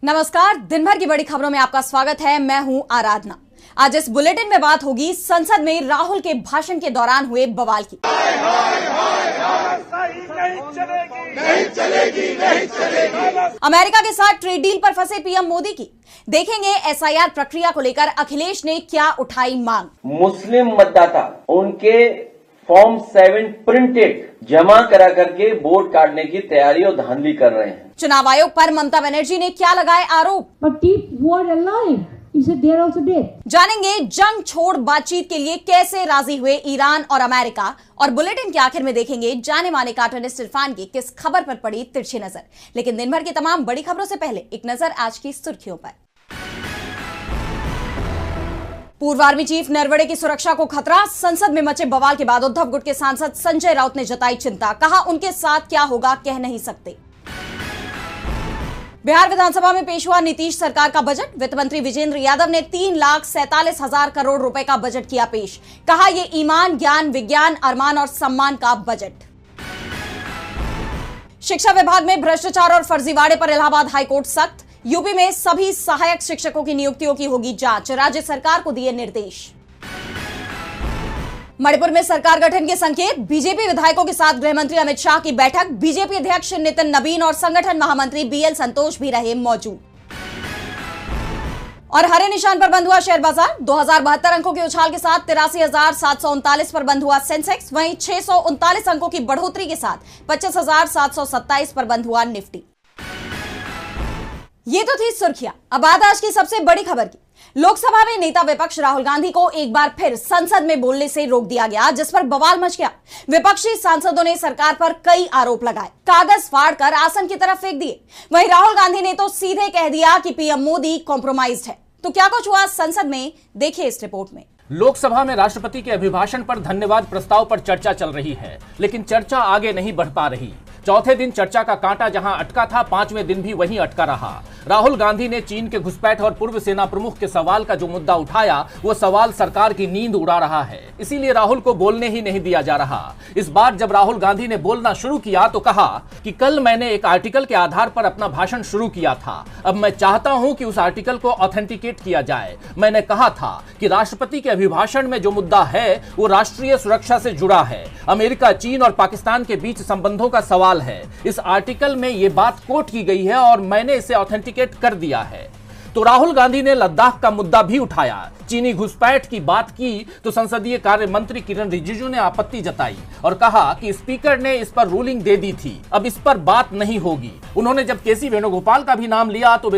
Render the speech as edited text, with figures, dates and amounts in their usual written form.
नमस्कार, दिन भर की बड़ी खबरों में आपका स्वागत है। मैं हूं आराधना। आज इस बुलेटिन में बात होगी संसद में राहुल के भाषण के दौरान हुए बवाल की। अमेरिका के साथ ट्रेड डील पर फंसे पीएम मोदी की। देखेंगे एसआईआर प्रक्रिया को लेकर अखिलेश ने क्या उठाई मांग। मुस्लिम मतदाता उनके फॉर्म 7 प्रिंटेड जमा करा करके वोट काटने की तैयारी और धांधली कर रहे हैं। चुनाव आयोग पर ममता बनर्जी ने क्या लगाए आरोप। जानेंगे जंग छोड़ बातचीत के लिए कैसे राजी हुए ईरान और अमेरिका। और बुलेटिन के आखिर में देखेंगे जाने माने कार्टूनिस्ट इरफान की किस खबर पर पड़ी तिरछी नजर। लेकिन दिन भर की तमाम बड़ी खबरों से पहले एक नजर आज की सुर्खियों पर। पूर्व आर्मी चीफ नरवणे की सुरक्षा को खतरा। संसद में मचे बवाल के बाद उद्धव गुट के सांसद संजय राउत ने जताई चिंता। कहा उनके साथ क्या होगा कह नहीं सकते। बिहार विधानसभा में पेश हुआ नीतीश सरकार का बजट। वित्त मंत्री विजेंद्र यादव ने 3,47,000 करोड़ रुपए का बजट किया पेश। कहा यह ईमान, ज्ञान, विज्ञान, अरमान और सम्मान का बजट। शिक्षा विभाग में भ्रष्टाचार और फर्जीवाड़े पर इलाहाबाद हाईकोर्ट सख्त। यूपी में सभी सहायक शिक्षकों की नियुक्तियों की होगी जांच। राज्य सरकार को दिए निर्देश। मणिपुर में सरकार गठन के संकेत। बीजेपी विधायकों के साथ गृहमंत्री अमित शाह की बैठक। बीजेपी अध्यक्ष नितिन नवीन और संगठन महामंत्री बीएल संतोष भी रहे मौजूद। और हरे निशान पर बंद हुआ शेयर बाजार। 2072 अंकों के उछाल के साथ 83,739 पर बंद हुआ सेंसेक्स। वहीं 639 अंकों की बढ़ोतरी के साथ 25,727 पर बंद हुआ निफ्टी। ये तो थी सुर्खियां। अब बात आज की सबसे बड़ी खबर की। लोकसभा में नेता विपक्ष राहुल गांधी को एक बार फिर संसद में बोलने से रोक दिया गया, जिस पर बवाल मच गया। विपक्षी सांसदों ने सरकार पर कई आरोप लगाए, कागज फाड़कर आसन की तरफ फेंक दिए। वहीं राहुल गांधी ने तो सीधे कह दिया कि पीएम मोदी कॉम्प्रोमाइज्ड है। तो क्या कुछ हुआ संसद में, देखिए इस रिपोर्ट में। लोकसभा में राष्ट्रपति के अभिभाषण पर धन्यवाद प्रस्ताव पर चर्चा चल रही है, लेकिन चर्चा आगे नहीं बढ़ पा रही। चौथे दिन चर्चा का कांटा जहां अटका था, पांचवें दिन भी वहीं अटका रहा। राहुल गांधी ने चीन के घुसपैठ और पूर्व सेना प्रमुख के सवाल का जो मुद्दा उठाया, वो सवाल सरकार की नींद उड़ा रहा है। इसीलिए राहुल को बोलने ही नहीं दिया जा रहा। इस बार जब राहुल गांधी ने बोलना शुरू किया तो कहा कि कल मैंने एक आर्टिकल के आधार पर अपना भाषण शुरू किया था। अब मैं चाहता हूं कि उस आर्टिकल को ऑथेंटिकेट किया जाए। मैंने कहा था कि राष्ट्रपति के अभिभाषण में जो मुद्दा है वो राष्ट्रीय सुरक्षा से जुड़ा है। अमेरिका, चीन और पाकिस्तान के बीच संबंधों का सवाल है। इस आर्टिकल में ये बात कोट की गई है और मैंने इसे ऑथेंटिकेट कर दिया है। तो राहुल गांधी ने लद्दाख का मुद्दा भी उठाया। चीनी घुसपैठ की बात की तो संसदीय कार्य मंत्री किरण रिजिजू ने आपत्ति जताई और कहा कि स्पीकर ने इस पर रूलिंग दे दी थी, अब इस पर बात नहीं होगी। उन्होंने जब केसी वेणुगोपाल का भी नाम लिया तो